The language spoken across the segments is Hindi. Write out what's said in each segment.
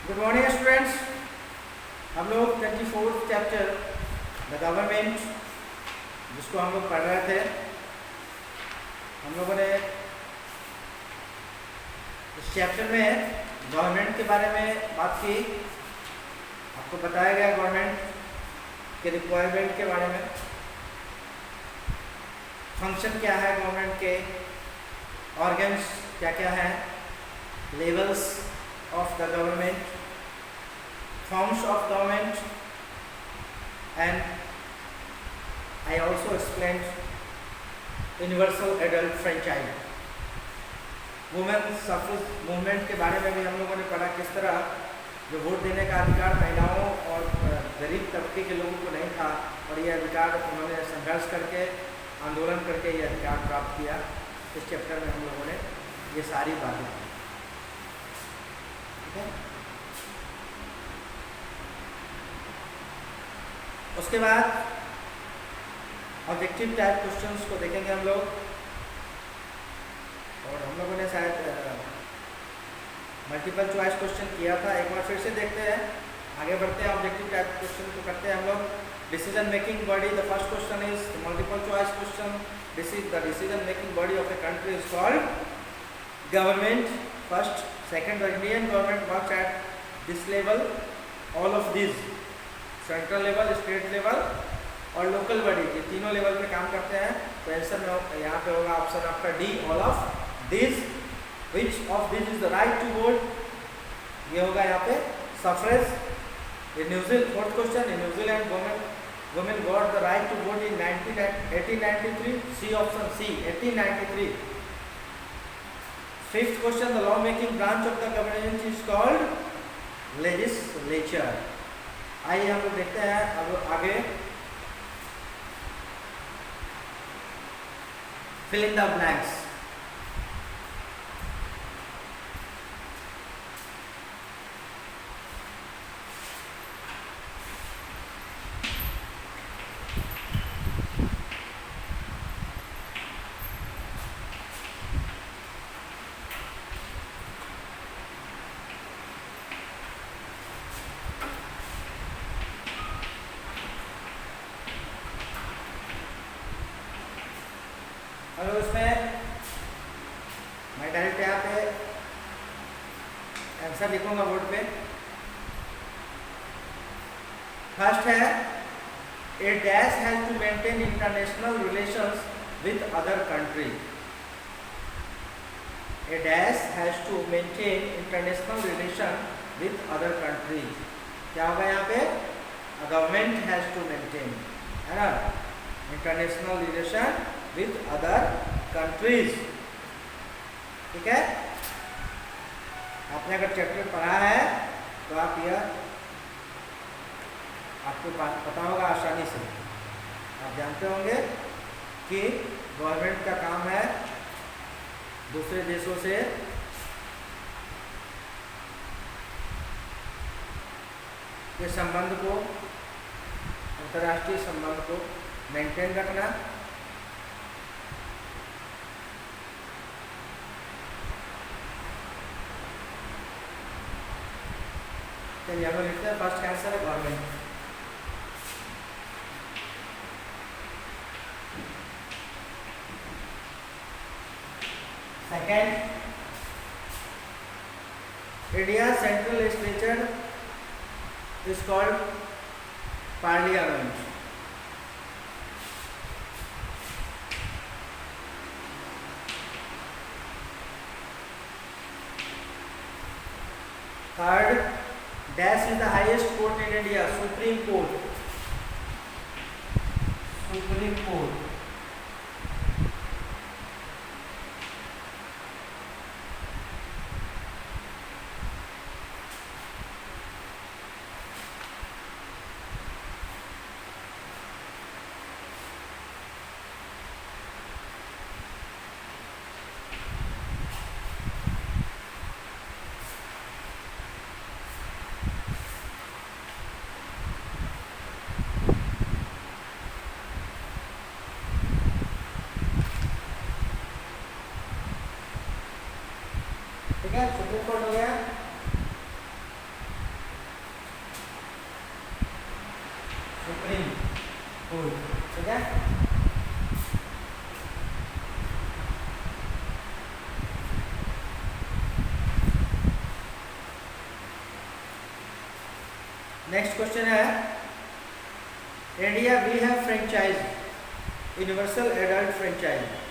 Good morning students. हम लोग 24th चैप्टर द गवर्नमेंट जिसको हम लोग पढ़ रहे थे, हम लोगों ने इस चैप्टर में गवर्नमेंट के बारे में बात की। आपको बताया गया गवर्नमेंट के रिक्वायरमेंट के बारे में, फंक्शन क्या है गवर्नमेंट के, ऑर्गन्स क्या क्या हैं, levels of the government, forms of government, and I also explained universal adult franchise। Women suffrage movement के बारे में भी हम लोगों ने पढ़ा, किस तरह जो वोट देने का अधिकार महिलाओं और गरीब तबके के लोगों को नहीं था और ये अधिकार उन्होंने संघर्ष करके आंदोलन करके ये अधिकार प्राप्त किया। इस चैप्टर में हम लोगों ने ये सारी बातें की। उसके बाद ऑब्जेक्टिव टाइप क्वेश्चंस को देखेंगे हम लोग, और हम लोगों ने शायद मल्टीपल चॉइस क्वेश्चन किया था। एक बार फिर से देखते हैं, आगे बढ़ते हैं, ऑब्जेक्टिव टाइप क्वेश्चन को करते हैं हम लोग। Decision making body, the first question is multiple choice question. This is the decision making body of a country is called government. First, second, the Indian government works at this level, all of this, central level, state level और लोकल बॉडी, ये तीनों लेवल पे काम करते हैं। तो आंसर में यहाँ पे होगा ऑप्शन आपका D, all of this. Which of this is the right to vote, ये होगा यहाँ पे suffrage. In New Zealand, fourth question, in New Zealand women got the right to vote in 1893, C option C, 1893। Fifth question, the law making branch of the government is called legislature. आइए हम लोग देखते हैं अब आगे, फिल इन द ब्लैंक्स। और उसमें मैं डायरेक्ट यहाँ पे आंसर लिखूंगा बोर्ड पे। फर्स्ट है, a dash has to maintain international relations with other country. A dash has to maintain international relation with other country. क्या होगा यहाँ पे, गवर्नमेंट हैज टू मेंटेन, है ना, international relation with other countries. ठीक है, आपने अगर चैप्टर पढ़ा है तो आप यह आपको बात पता होगा आसानी से। आप जानते होंगे कि गवर्नमेंट का काम है दूसरे देशों से के संबंध को, अंतर्राष्ट्रीय संबंध को मेंटेन रखना। यहाँ पर लिखते हैं फर्स्ट आंसर है government. Second, India central legislature is called parliament. Third, Dash is the highest court in India, Supreme Court. Supreme Court. ठीक है, सुप्रीम कोर्ट हो गया। ठीक है। नेक्स्ट क्वेश्चन है, India we have franchise, universal adult franchise.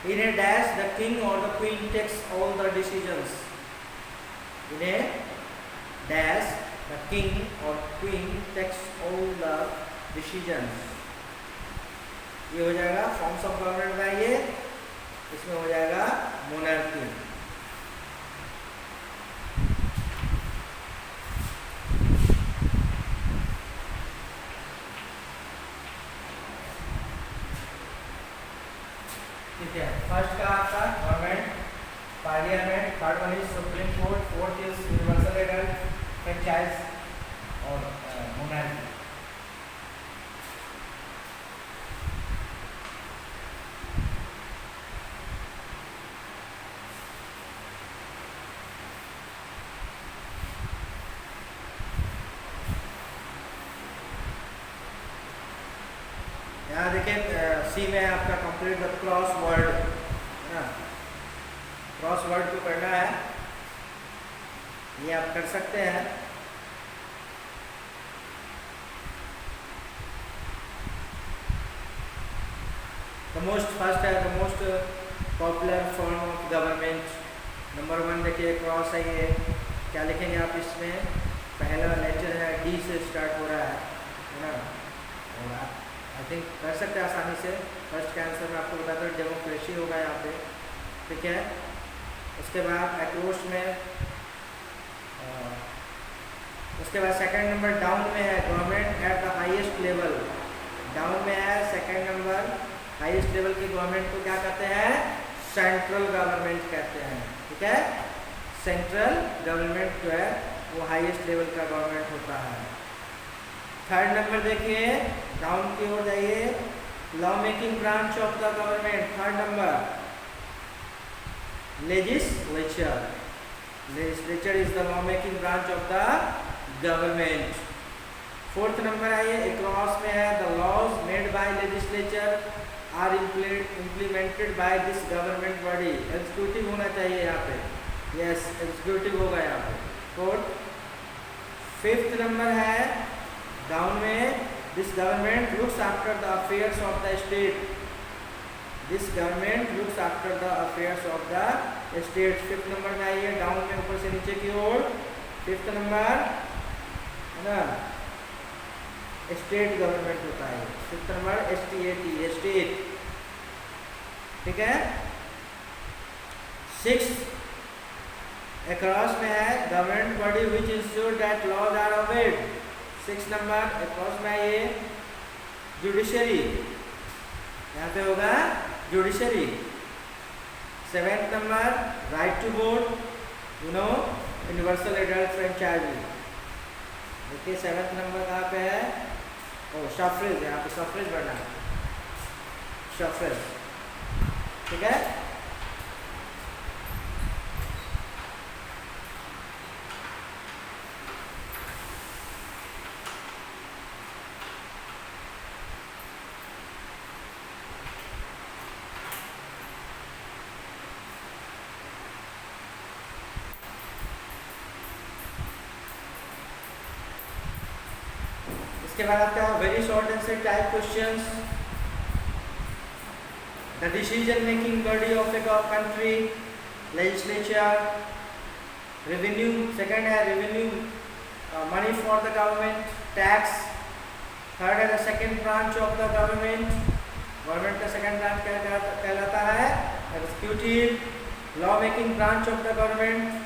In a dash, the king or the queen takes all the decisions. In a dash, the king or queen takes all the decisions. ये हो जाएगा फॉर्म्स ऑफ गवर्नमेंट का, ये इसमें हो जाएगा मोनार्की। ठीक है, फर्स्ट का आपका government, parliament, third one is supreme court, fourth is universal adult franchise और मोनार्की। यहाँ देखिए सी में आपका कंप्लीट द क्रॉस वर्ड है ना, क्रॉस वर्ड को करना है, ये आप कर सकते हैं। द मोस्ट फर्स्ट है, the most popular form of government, number 1 देखिए क्रॉस है, ये क्या लिखेंगे आप इसमें, पहला लेटर है डी से स्टार्ट हो रहा है ना, और आप आई थिंक कर सकते हैं आसानी से। फर्स्ट का आंसर मैं आपको बताता हूँ, डेमोक्रेसी होगा यहाँ पे, ठीक है। उसके बाद अक्रोश में, उसके बाद सेकंड नंबर डाउन में है government at the highest level, down में है सेकंड नंबर, हाईएस्ट लेवल की गवर्नमेंट को क्या कहते हैं, सेंट्रल गवर्नमेंट कहते हैं, ठीक है। सेंट्रल गवर्नमेंट जो है वो हाईएस्ट लेवल का गवर्नमेंट होता है। थर्ड नंबर देखिए, डाउन की ओर जाइए, law making branch of the government, third number legislature, legislature is the law making branch of the government. Fourth number आइए, अक्रॉस में है, the laws made by legislature are implemented by this government body, executive होना चाहिए यहाँ पे, यस एग्जीक्यूटिव होगा यहाँ पे। फोर्थ, फिफ्थ नंबर है डाउन में, this government looks after the affairs of the state, this government looks after the affairs of the state. Fifth number में आइए, डाउन में ऊपर से नीचे की ओर, फिफ्थ नंबर है ना, स्टेट गवर्नमेंट होता है, फिफ्थ नंबर STAT, स्टेट, ठीक है। सिक्स्थ अक्रॉस में है, government body which ensure that laws are obeyed, six number across में ये जुडिशरी, यहाँ पे होगा judiciary. Seventh number right to vote, you know universal adult franchise, देखिए सेवेंथ नंबर कहाँ पे है, ओ सफ्रेज, यहाँ पे सफ्रेज बढ़ना है, सफ्रेज, ठीक है। इसके बाद आपका very short answer type questions, the decision making body of a country, legislature, revenue, second है revenue money for the government, tax, third है the second branch of the government, government का सेकंड ब्रांच क्या कहलाता है, executive, law making branch of the government.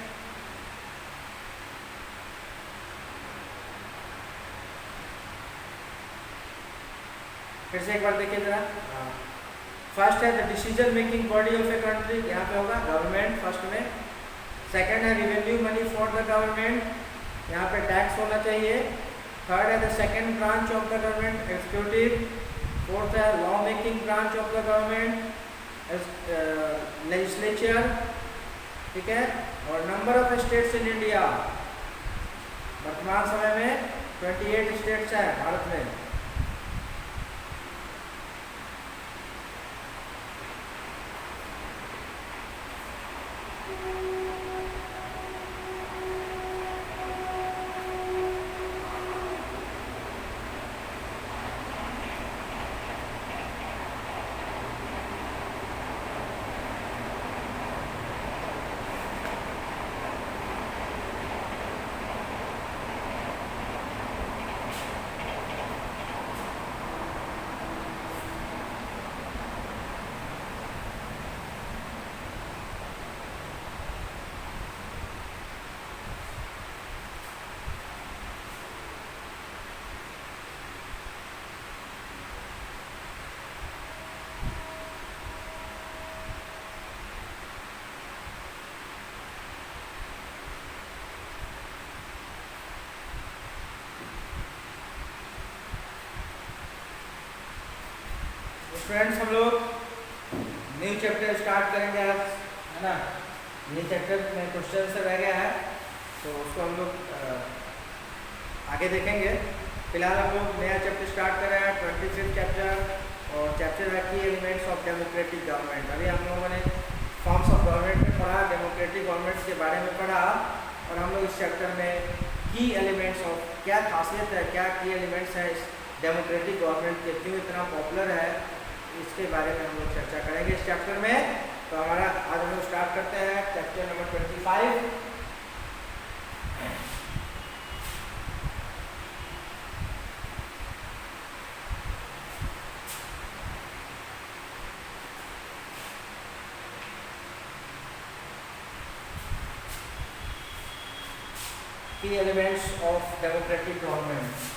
फिर से एक बार देखिए जरा, फर्स्ट है the decision making body of a country, यहाँ पे होगा गवर्नमेंट फर्स्ट में, सेकंड है revenue money for the government, यहाँ पे टैक्स होना चाहिए। थर्ड है the second branch of the government executive. Fourth है law making branch of the government legislature, ठीक है। और number of states in India, वर्तमान समय में 28 स्टेट्स है भारत में। फ्रेंड्स हम लोग न्यू चैप्टर स्टार्ट करेंगे आज, है ना। न्यू चैप्टर में क्वेश्चन से रह गया है तो उसको हम लोग आगे देखेंगे। फिलहाल हम लोग नया चैप्टर स्टार्ट कर रहे हैं, 25th चैप्टर, और चैप्टर है की एलिमेंट्स ऑफ डेमोक्रेटिक गवर्नमेंट। अभी हम लोगों ने फॉर्म्स ऑफ गवर्नमेंट में पढ़ा, डेमोक्रेटिक गवर्नमेंट के बारे में पढ़ा, और हम लोग इस चैप्टर में की एलिमेंट्स ऑफ, क्या खासियत है, क्या की एलिमेंट्स हैं इस डेमोक्रेटिक गवर्नमेंट के, क्यों इतना पॉपुलर है, इसके बारे में हम लोग चर्चा करेंगे इस चैप्टर में। तो हमारा आज हम लोग स्टार्ट करते हैं चैप्टर नंबर 25। की एलिमेंट्स ऑफ डेमोक्रेटिक गवर्नमेंट।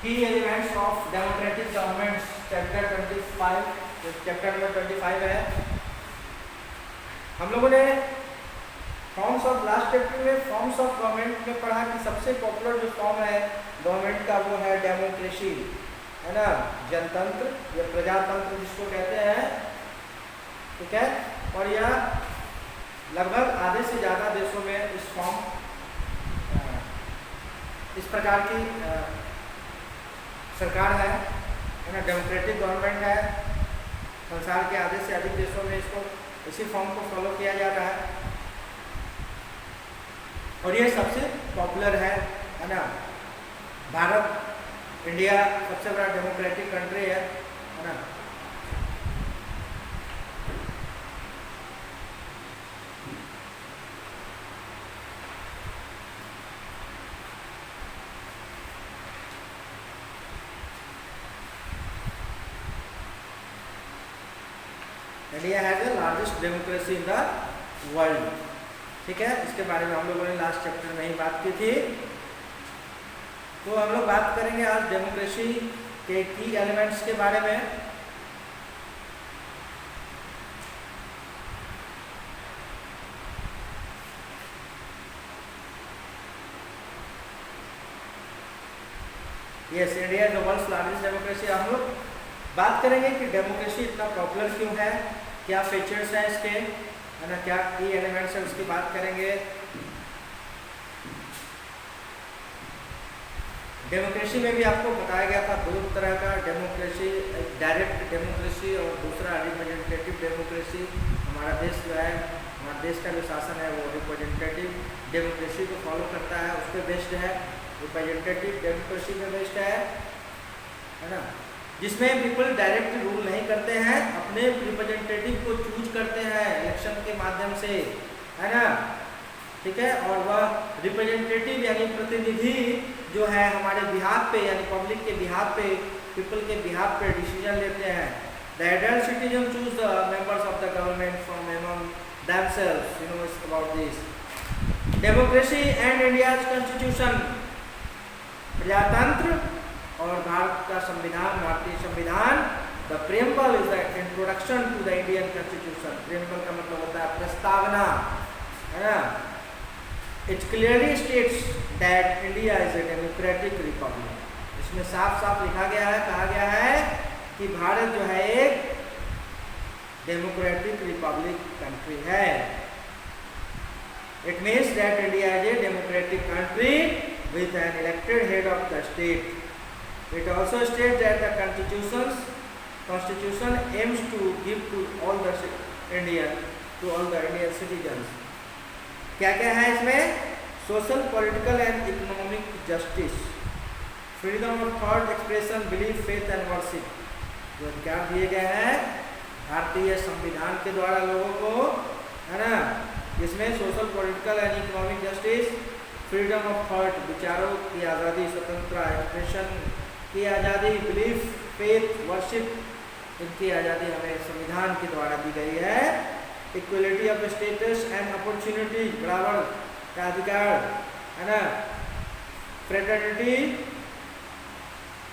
की elements of democratic government, chapter 25, chapter number 25 है। हम लोगों ने फॉर्म्स ऑफ, लास्ट चैप्टर में फॉर्म्स ऑफ गवर्नमेंट में पढ़ा कि सबसे पॉपुलर जो फॉर्म है गवर्नमेंट का वो है डेमोक्रेसी, है ना, जनतंत्र या प्रजातंत्र जिसको कहते हैं, ठीक है। और यह लगभग आधे से ज़्यादा देशों में इस फॉर्म, इस प्रकार की सरकार है ना, डेमोक्रेटिक गवर्नमेंट है। संसार के आधे से अधिक देशों में इसको, इसी फॉर्म को फॉलो किया जा रहा है, और ये सबसे पॉपुलर है ना। भारत, इंडिया सबसे बड़ा डेमोक्रेटिक कंट्री है ना। India has the largest democracy in the world, ठीक है। इसके बारे में हम लोगों ने लास्ट चैप्टर में ही बात की थी। तो हम लोग बात करेंगे आज डेमोक्रेसी के की एलिमेंट्स के बारे में। Yes, India is the world's largest democracy. हम लोग बात करेंगे कि डेमोक्रेसी इतना पॉपुलर क्यों है, क्या फीचर्स हैं इसके, है ना, क्या की एलिमेंट्स है, उसकी बात करेंगे। डेमोक्रेसी में भी आपको बताया गया था दो तरह का डेमोक्रेसी, डायरेक्ट डेमोक्रेसी और दूसरा रिप्रेजेंटेटिव डेमोक्रेसी। हमारा देश जो है, हमारे देश का जो शासन है वो रिप्रेजेंटेटिव डेमोक्रेसी को फॉलो करता है, उस पर बेस्ड है। रिप्रेजेंटेटिव डेमोक्रेसी में बेस्ड है ना, जिसमें पीपल डायरेक्ट रूल नहीं करते हैं, अपने रिप्रेजेंटेटिव को चूज करते हैं इलेक्शन के माध्यम से, है ना, ठीक है। और वह रिप्रेजेंटेटिव यानी प्रतिनिधि जो है हमारे बिहाफ पे, यानी पब्लिक के बिहाफ पे पीपल के बिहाफ पे डिसीजन लेते हैं। The adult citizen choose the members of the government from among themselves, you know it's about this. Democracy and India's constitution, प्रजातंत्र और भारत का संविधान, भारतीय संविधान। The preamble is the introduction to the Indian constitution. preamble का मतलब होता है प्रस्तावना, है ना। It clearly states that India is a democratic republic. इसमें साफ साफ लिखा गया है, कहा गया है कि भारत जो है एक डेमोक्रेटिक रिपब्लिक कंट्री है। It means that India is a democratic country with an elected head of the state. It also state that the constitution aims to give to all the Indian citizens. क्या क्या है इसमें? Social, political and economic justice, freedom of thought, expression, belief, faith and worship, जो अधिकार दिए गए हैं भारतीय संविधान के द्वारा लोगों को, है ना। इसमें social, political and economic justice, freedom of thought, विचारों की आज़ादी, स्वतंत्रता, एक्सप्रेशन की आज़ादी, बिलीफ, फेथ, वर्शिप, इनकी आज़ादी हमें संविधान के द्वारा दी गई है। Equality of status and opportunity, बराबर का अधिकार, है ना। Fraternity,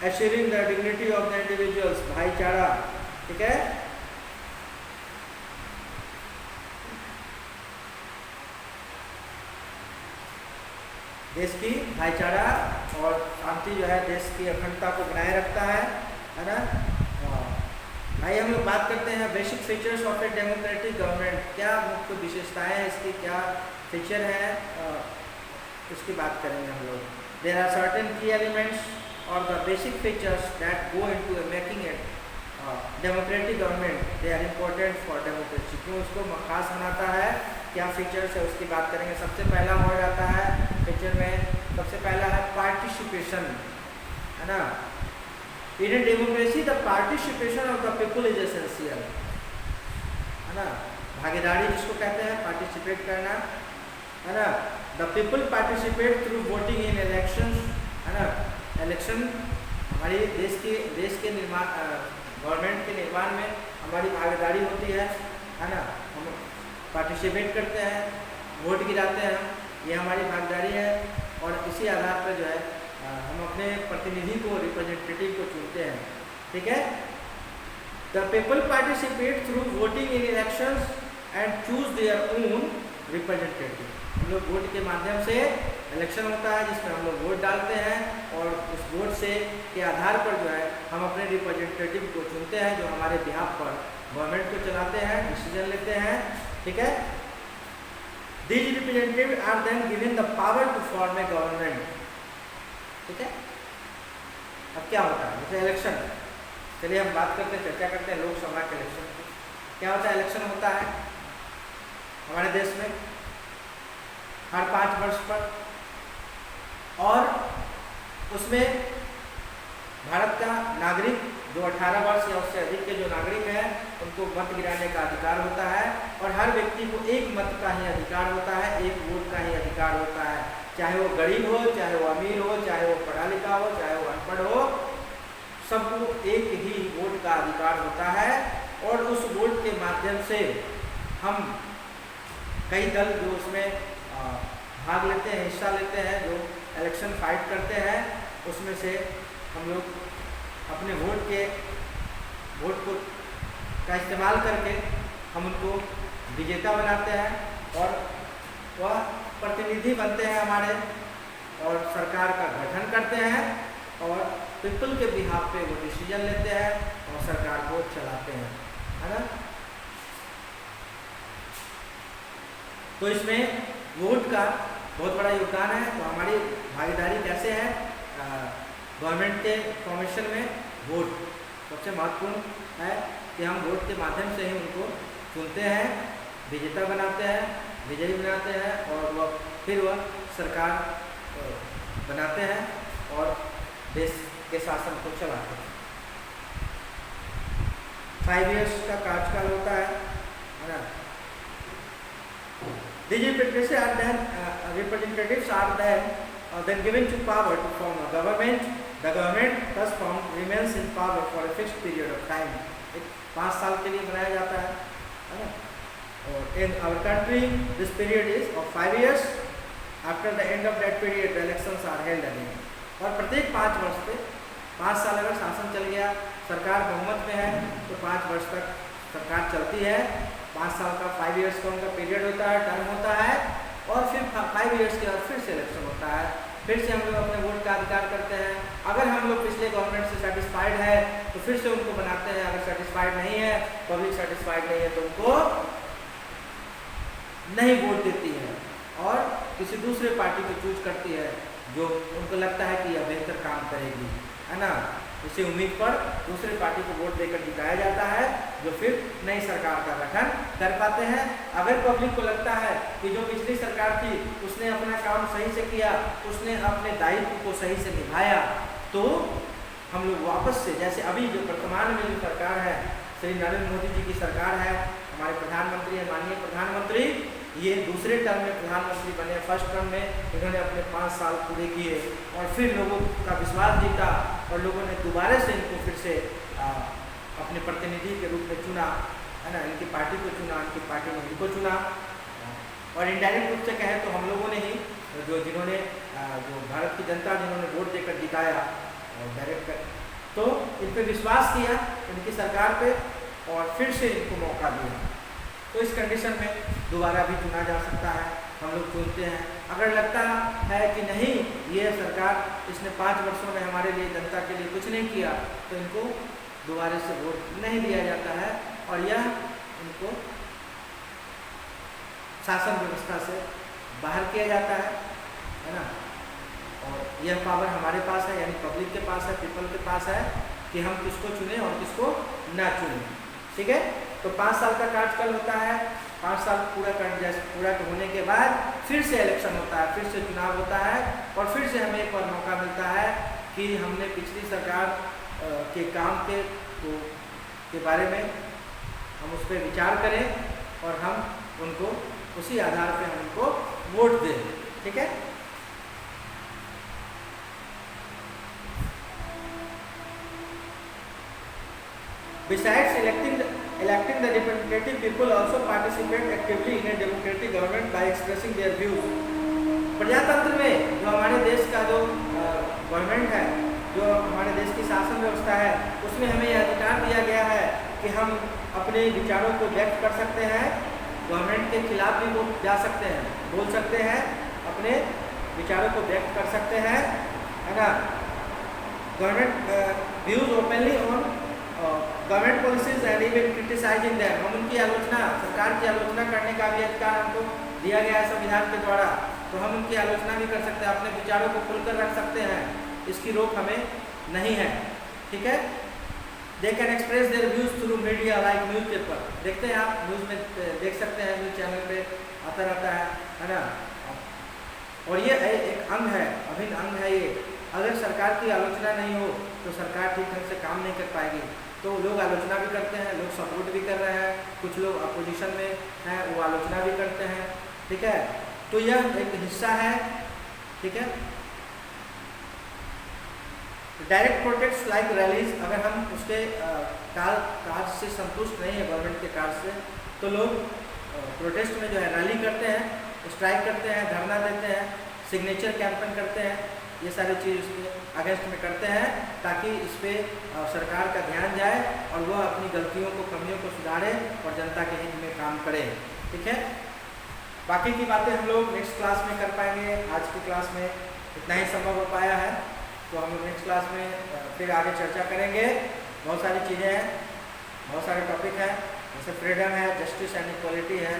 assuring the dignity of the individuals, भाईचारा, ठीक है। देश की भाईचारा और शांति जो है देश की अखंडता को बनाए रखता है ना। भाई हम लोग बात करते हैं basic features of a democratic government. क्या मुख्य विशेषताएं हैं इसकी, क्या फीचर है, उसकी बात करेंगे हम लोग। There are certain key elements और the basic features that go into making it democratic government, they are important for democracy. क्यों उसको खास बनाता है, क्या फीचर्स है उसकी बात करेंगे। सबसे पहला हो जाता है फीचर में, सबसे पहला है पार्टिसिपेशन, है ना। In a democracy the participation of the people is essential, है ना। भागीदारी जिसको कहते हैं, पार्टिसिपेट करना, है ना। The people participate through voting in election, है ना। इलेक्शन हमारी देश के निर्माण, गवर्नमेंट के निर्माण में हमारी भागीदारी होती है ना। हम पार्टिसिपेट करते हैं, वोट गिराते हैं, ये हमारी भागीदारी है। और इसी आधार पर जो है हम अपने प्रतिनिधि को, रिप्रेजेंटेटिव को चुनते हैं, ठीक है। The people participate through voting in elections and choose their own representative. हम लोग वोट के माध्यम से, इलेक्शन होता है जिसमें हम लोग वोट डालते हैं और उस वोट से के आधार पर जो है हम अपने रिप्रेजेंटेटिव को चुनते हैं जो हमारे बिहाफ पर गवर्नमेंट को चलाते हैं, डिसीजन लेते हैं, ठीक है। These representatives are then given the power to form a government, ठीक है। अब क्या होता है, जैसे इलेक्शन, चलिए हम बात करते हैं, चर्चा करते हैं लोकसभा के इलेक्शन। क्या होता है, इलेक्शन होता है हमारे देश में हर 5 वर्ष पर, और उसमें भारत का नागरिक जो 18 वर्ष या उससे अधिक के जो नागरिक हैं उनको मत गिराने का अधिकार होता है। और हर व्यक्ति को एक मत का ही अधिकार होता है, एक वोट का ही अधिकार होता है, चाहे वो गरीब हो, चाहे वो अमीर हो, चाहे वो पढ़ा लिखा हो, चाहे वो अनपढ़ हो, सबको एक ही वोट का अधिकार होता है। और उस वोट के माध्यम से हम कई दल जो उसमें भाग लेते हैं, हिस्सा लेते हैं, जो इलेक्शन फाइट करते हैं, उसमें से हम लोग अपने वोट को का इस्तेमाल करके हम उनको विजेता बनाते हैं और वह प्रतिनिधि बनते हैं हमारे, और सरकार का गठन करते हैं और पीपल के बिहाफ पे वो डिसीजन लेते हैं और सरकार को चलाते हैं, है ना। तो इसमें वोट का बहुत बड़ा योगदान है। तो हमारी भागीदारी कैसे है गवर्नमेंट के फॉर्मेशन में, वोट सबसे महत्वपूर्ण है कि हम वोट के माध्यम से ही उनको चुनते हैं, विजेता बनाते हैं, विजयी बनाते हैं, और फिर वह सरकार बनाते हैं और देश के शासन को चलाते हैं। 5 इयर्स का कार्यकाल होता है ना। These representatives are then given to power to form a government. The government thus formed remains in power for a fixed period of time. 5 साल के लिए बनाया जाता है ना। और in our country this period is of 5 years. After the end of that period the elections are held again. और प्रत्येक 5 वर्ष पे 5 साल अगर शासन चल गया, सरकार बहुमत में है, तो 5 वर्ष तक सरकार चलती है। 5 साल का 5 इयर्स का उनका पीरियड होता है, टर्म होता है, और फिर 5 इयर्स के बाद फिर से इलेक्शन होता है। फिर से हम लोग अपने वोट का अधिकार करते हैं। अगर हम लोग पिछले गवर्नमेंट से सेटिस्फाइड है तो फिर से उनको बनाते हैं। अगर सेटिस्फाइड नहीं है, पब्लिक सेटिस्फाइड नहीं है, तो उनको नहीं वोट देती है और किसी दूसरे पार्टी को चूज करती है जो उनको लगता है कि यह बेहतर काम करेगी, है ना। इसी उम्मीद पर दूसरे पार्टी को वोट देकर जिताया जाता है, जो फिर नई सरकार का गठन कर पाते हैं। अगर पब्लिक को लगता है कि जो पिछली सरकार थी उसने अपना काम सही से किया, उसने अपने दायित्व को सही से निभाया, तो हम लोग वापस से, जैसे अभी जो वर्तमान में जो सरकार है, श्री नरेंद्र मोदी जी की सरकार है, हमारे प्रधानमंत्री है, माननीय प्रधानमंत्री, ये दूसरे टर्म में प्रधानमंत्री बने। फर्स्ट टर्म में इन्होंने अपने 5 साल पूरे किए और फिर लोगों का विश्वास जीता और लोगों ने दोबारा से इनको फिर से अपने प्रतिनिधि के रूप में चुना, है ना। इनकी पार्टी को चुना, इनकी पार्टी ने इनको चुना। और इनडायरेक्ट रूप से कहें तो हम लोगों ने ही जिन्होंने जो भारत की जनता जिन्होंने वोट देकर जिताया और डायरेक्ट, तो इन पर विश्वास किया इनकी सरकार पे और फिर से इनको मौका दिया। तो इस कंडीशन में दोबारा भी चुना जा सकता है। हम लोग चुनते हैं। अगर लगता है कि नहीं, ये सरकार इसने 5 वर्षों में हमारे लिए, जनता के लिए कुछ नहीं किया, तो इनको दोबारा से वोट नहीं दिया जाता है और यह इनको शासन व्यवस्था से बाहर किया जाता है ना। और यह पावर हमारे पास है, यानी पब्लिक के पास है, पीपल के पास है कि हम किसको चुने और किसको ना चुने। ठीक है। तो 5 साल का कार्यकाल होता है। 5 साल पूरा होने के बाद फिर से इलेक्शन होता है, फिर से चुनाव होता है और फिर से हमें एक और मौका मिलता है कि हमने पिछली सरकार के काम के बारे में हम उस पर विचार करें और हम उनको उसी आधार पे हम उनको वोट दें। ठीक है। Besides electing the representative, people also participate actively in a democratic government by expressing their views. प्रजातंत्र में जो हमारे देश का जो गवर्नमेंट है, जो हमारे देश की शासन व्यवस्था है, उसमें हमें यह अधिकार दिया गया है कि हम अपने विचारों को व्यक्त कर सकते हैं। गवर्नमेंट के खिलाफ भी वो जा सकते हैं, बोल सकते हैं, अपने विचारों को व्यक्त कर सकते हैं, है ना। Government views openly on government policies and even criticising them. हम उनकी आलोचना, सरकार की आलोचना करने का भी अधिकार हमको दिया गया है संविधान के द्वारा, तो हम उनकी आलोचना भी कर सकते हैं, अपने विचारों को खुलकर रख सकते हैं। इसकी रोक हमें नहीं है। ठीक है। They can express their views through media like newspaper. देखते हैं आप, न्यूज़ में देख सकते हैं, न्यूज़ चैनल पे आता रहता है ना। और ये एक अंग है, अभिन्न अंग है ये। अगर सरकार की आलोचना नहीं हो तो सरकार ठीक ढंग से काम नहीं कर पाएगी। तो लोग आलोचना भी करते हैं, लोग सपोर्ट भी कर रहे हैं, कुछ लोग अपोजिशन में हैं, वो आलोचना भी करते हैं। ठीक है। तो यह एक हिस्सा है। ठीक है। डायरेक्ट प्रोटेक्ट्स लाइक रैलीज, अगर हम उसके कार्य से संतुष्ट नहीं है, गवर्नमेंट के कार्य से, तो लोग प्रोटेस्ट में जो है रैली करते हैं, स्ट्राइक करते हैं, धरना देते हैं, सिग्नेचर कैंपेन करते हैं। ये सारी चीज़ उसके अगेंस्ट में करते हैं ताकि इस पर सरकार का ध्यान जाए और वह अपनी गलतियों को, कमियों को सुधारे और जनता के हित में काम करे। ठीक है। बाकी की बातें हम लोग नेक्स्ट क्लास में कर पाएंगे। आज की क्लास में इतना ही संभव हो पाया है, तो हम लोग नेक्स्ट क्लास में फिर आगे चर्चा करेंगे। बहुत सारी चीज़ें हैं, बहुत सारे टॉपिक हैं, जैसे फ्रीडम है, जस्टिस एंड इक्वालिटी है,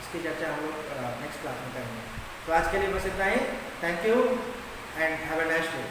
इसकी चर्चा हम लोग नेक्स्ट क्लास में करेंगे। तो आज के लिए बस इतना ही। Thank you and have a nice day.